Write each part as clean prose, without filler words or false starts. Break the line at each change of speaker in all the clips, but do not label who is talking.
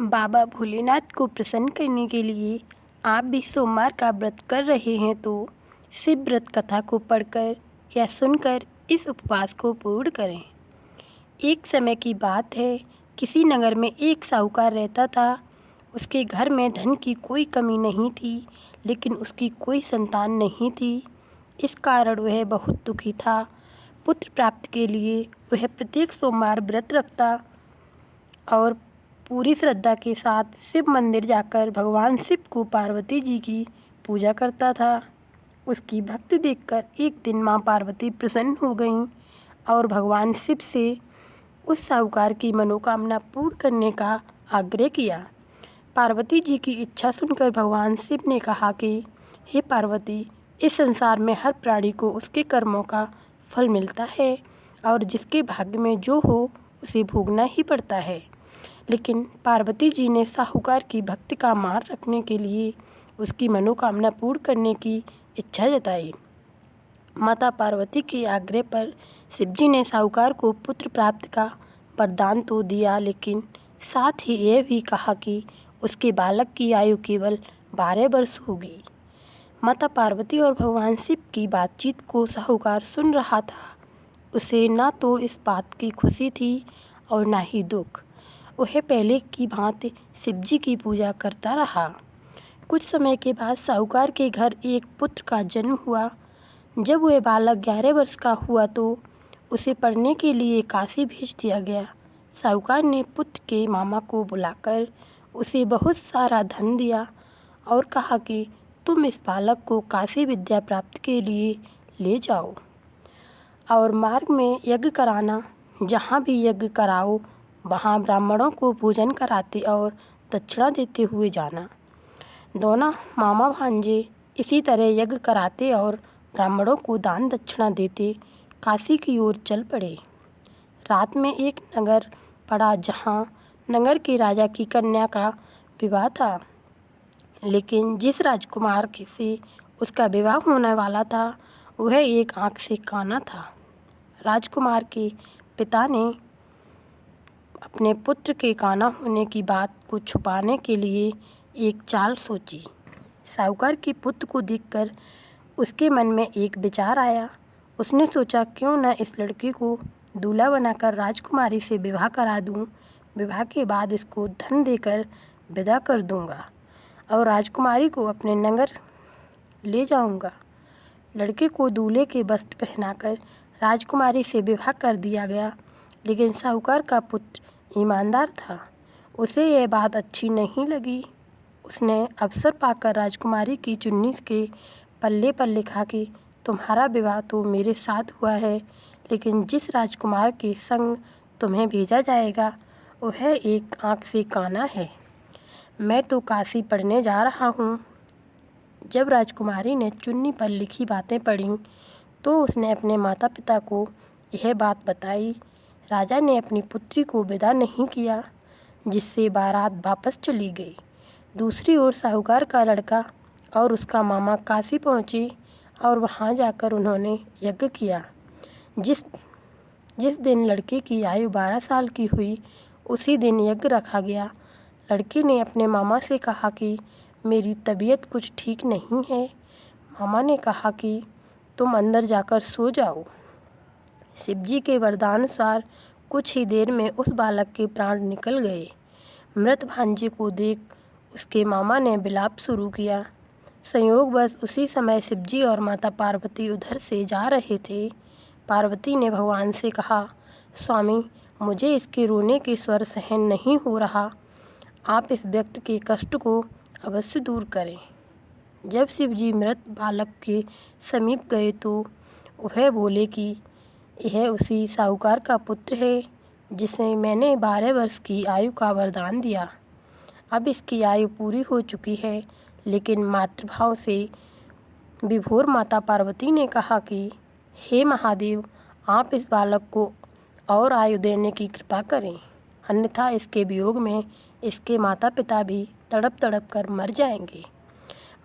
बाबा भोलेनाथ को प्रसन्न करने के लिए आप भी सोमवार का व्रत कर रहे हैं तो शिव व्रत कथा को पढ़कर या सुनकर इस उपवास को पूर्ण करें। एक समय की बात है, किसी नगर में एक साहूकार रहता था। उसके घर में धन की कोई कमी नहीं थी, लेकिन उसकी कोई संतान नहीं थी। इस कारण वह बहुत दुखी था। पुत्र प्राप्ति के लिए वह प्रत्येक सोमवार व्रत रखता और पूरी श्रद्धा के साथ शिव मंदिर जाकर भगवान शिव को पार्वती जी की पूजा करता था। उसकी भक्ति देखकर एक दिन माँ पार्वती प्रसन्न हो गईं और भगवान शिव से उस साहूकार की मनोकामना पूर्ण करने का आग्रह किया। पार्वती जी की इच्छा सुनकर भगवान शिव ने कहा कि हे पार्वती, इस संसार में हर प्राणी को उसके कर्मों का फल मिलता है और जिसके भाग्य में जो हो उसे भोगना ही पड़ता है। लेकिन पार्वती जी ने साहूकार की भक्ति का मान रखने के लिए उसकी मनोकामना पूर्ण करने की इच्छा जताई। माता पार्वती के आग्रह पर शिवजी ने साहूकार को पुत्र प्राप्त का वरदान तो दिया, लेकिन साथ ही यह भी कहा कि उसके बालक की आयु केवल 12 वर्ष होगी। माता पार्वती और भगवान शिव की बातचीत को साहूकार सुन रहा था। उसे ना तो इस बात की खुशी थी और ना ही दुख। वह पहले की भांति शिवजी की पूजा करता रहा। कुछ समय के बाद साहूकार के घर एक पुत्र का जन्म हुआ। जब वह बालक 11 वर्ष का हुआ तो उसे पढ़ने के लिए काशी भेज दिया गया। साहूकार ने पुत्र के मामा को बुलाकर उसे बहुत सारा धन दिया और कहा कि तुम इस बालक को काशी विद्या प्राप्त के लिए ले जाओ और मार्ग में यज्ञ कराना। जहाँ भी यज्ञ कराओ वहाँ ब्राह्मणों को भोजन कराते और दक्षिणा देते हुए जाना। दोनों मामा भांजे इसी तरह यज्ञ कराते और ब्राह्मणों को दान दक्षिणा देते काशी की ओर चल पड़े। रात में एक नगर पड़ा जहाँ नगर के राजा की कन्या का विवाह था, लेकिन जिस राजकुमार से उसका विवाह होने वाला था वह एक आँख से काना था। राजकुमार के पिता ने अपने पुत्र के काना होने की बात को छुपाने के लिए एक चाल सोची। साहूकार के पुत्र को देखकर उसके मन में एक विचार आया। उसने सोचा, क्यों न इस लड़के को दूल्हा बनाकर राजकुमारी से विवाह करा दूं। विवाह के बाद इसको धन देकर विदा कर दूंगा और राजकुमारी को अपने नगर ले जाऊंगा। लड़के को दूल्हे के वस्त्र पहनाकर राजकुमारी से विवाह कर दिया गया, लेकिन साहूकार का पुत्र ईमानदार था। उसे यह बात अच्छी नहीं लगी। उसने अवसर पाकर राजकुमारी की चुन्नी के पल्ले पर लिखा कि तुम्हारा विवाह तो मेरे साथ हुआ है, लेकिन जिस राजकुमार के संग तुम्हें भेजा जाएगा वह एक आँख से काना है। मैं तो काशी पढ़ने जा रहा हूँ। जब राजकुमारी ने चुन्नी पर लिखी बातें पढ़ीं तो उसने अपने माता पिता को यह बात बताई। राजा ने अपनी पुत्री को विदा नहीं किया, जिससे बारात वापस चली गई। दूसरी ओर साहूकार का लड़का और उसका मामा काशी पहुँचे और वहाँ जाकर उन्होंने यज्ञ किया। जिस दिन लड़के की आयु 12 साल की हुई उसी दिन यज्ञ रखा गया। लड़के ने अपने मामा से कहा कि मेरी तबीयत कुछ ठीक नहीं है। मामा ने कहा कि तुम अंदर जाकर सो जाओ। शिवजी के वरदानुसार कुछ ही देर में उस बालक के प्राण निकल गए। मृत भांजे को देख उसके मामा ने विलाप शुरू किया। संयोगवश उसी समय शिवजी और माता पार्वती उधर से जा रहे थे। पार्वती ने भगवान से कहा, स्वामी, मुझे इसके रोने के स्वर सहन नहीं हो रहा। आप इस व्यक्ति के कष्ट को अवश्य दूर करें। जब शिवजी मृत बालक के समीप गए तो वह बोले कि यह उसी साहूकार का पुत्र है जिसे मैंने 12 वर्ष की आयु का वरदान दिया। अब इसकी आयु पूरी हो चुकी है, लेकिन मातृभाव से विभोर माता पार्वती ने कहा कि हे महादेव, आप इस बालक को और आयु देने की कृपा करें, अन्यथा इसके वियोग में इसके माता पिता भी तड़प तड़प कर मर जाएंगे।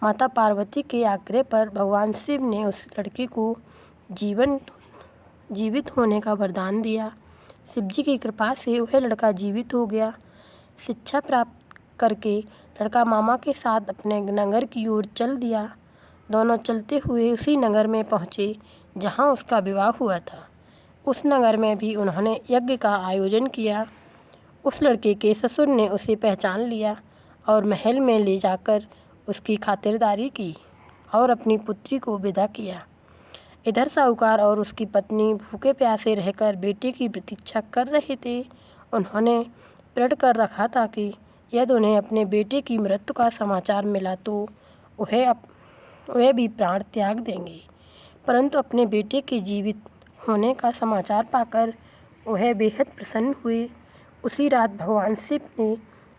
माता पार्वती के आग्रह पर भगवान शिव ने उस लड़के को जीवित होने का वरदान दिया। शिवजी की कृपा से वह लड़का जीवित हो गया। शिक्षा प्राप्त करके लड़का मामा के साथ अपने नगर की ओर चल दिया। दोनों चलते हुए उसी नगर में पहुँचे जहाँ उसका विवाह हुआ था। उस नगर में भी उन्होंने यज्ञ का आयोजन किया। उस लड़के के ससुर ने उसे पहचान लिया और महल में ले जाकर उसकी खातिरदारी की और अपनी पुत्री को विदा किया। इधर साहूकार और उसकी पत्नी भूखे प्यासे रहकर बेटे की प्रतीक्षा कर रहे थे। उन्होंने प्रण कर रखा था कि यदि उन्हें अपने बेटे की मृत्यु का समाचार मिला तो वह भी प्राण त्याग देंगे। परंतु अपने बेटे के जीवित होने का समाचार पाकर वह बेहद प्रसन्न हुए। उसी रात भगवान शिव ने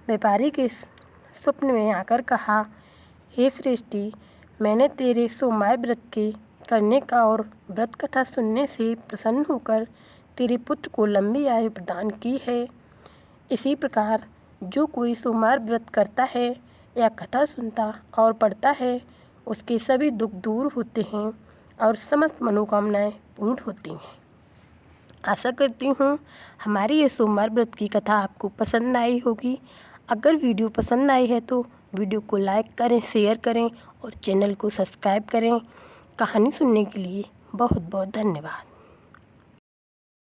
व्यापारी के स्वप्न में आकर कहा, हे श्रेष्ठी, मैंने तेरे सोमवार व्रत के करने का और व्रत कथा सुनने से प्रसन्न होकर तेरे पुत्र को लंबी आयु प्रदान की है। इसी प्रकार जो कोई सोमवार व्रत करता है या कथा सुनता और पढ़ता है उसके सभी दुख दूर होते हैं और समस्त मनोकामनाएं पूर्ण होती हैं। आशा करती हूँ हमारी ये सोमवार व्रत की कथा आपको पसंद आई होगी। अगर वीडियो पसंद आई है तो वीडियो को लाइक करें, शेयर करें और चैनल को सब्सक्राइब करें। कहानी सुनने के लिए बहुत बहुत धन्यवाद।